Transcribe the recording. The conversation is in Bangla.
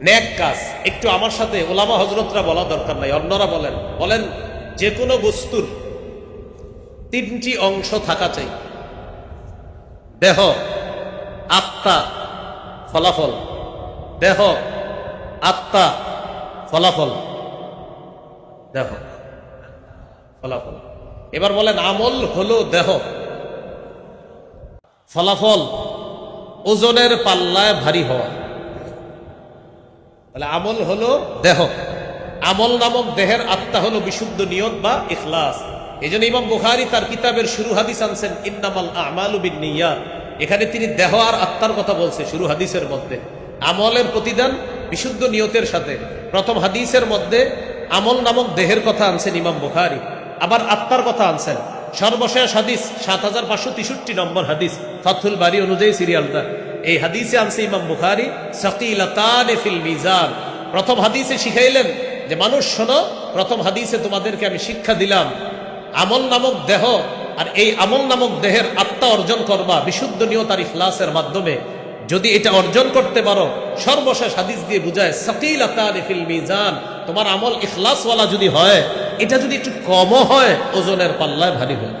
নেক কাজ একটু আমার সাথে ওলামা হজরতরা বলা দরকার নাই, অন্যরা বলেন বলেন যে কোনো বস্তুর তিনটি অংশ থাকা চাই: দেহ, আত্মা, ফলাফল। দেহ, আত্মা, ফলাফল। দেহ, ফলাফল। এবার বলেন আমল হলো দেহ, ফলাফল ওজনের পাল্লায় ভারী হওয়া। তাহলে আমল হলো দেহ, আমল নামক দেহের আত্মা হলো বিশুদ্ধ নিয়ত বা ইখলাস। এই জন্য ইমাম বুখারী তার কিতাবের শুরু হাদিস আনছেন ইন্নামাল আমালু বিন্নিয়াত। এখানে তিনি দেহ আর আত্মার কথা বলছে শুরু হাদিসের মধ্যে। আমলের প্রতিদান বিশুদ্ধ নিয়তের সাথে। প্রথম হাদিসের মধ্যে আমল নামক দেহের কথা আনছেন ইমাম বুখারী, আবার আত্মার কথা আনছেন। সর্বশেষ হাদিস 7563 নম্বর হাদিস, ফাথুল বারী অনুযায়ী সিরিয়ালটা। এই হাদিসে আনছে ইমাম বুখারী সাকিলাতানে ফিল মিজান। প্রথম হাদিসে শিখাইলেন যে মানুষ শোনো, প্রথম হাদিসে তোমাদেরকে আমি শিক্ষা দিলাম আমল নামক দেহ, আর এই আমল নামক দেহের আত্মা অর্জন করবা বিশুদ্ধ নিয়ত আর ইখলাসের মাধ্যমে। যদি এটা অর্জন করতে পারো, সর্বশেষ হাদিস দিয়ে বুঝায় সাকিলাতানে ফিল মিজান, তোমার আমল ইখলাসওয়ালা যদি হয়, এটা যদি একটু কমও হয় ওজনের পাল্লায় ভারী হয়।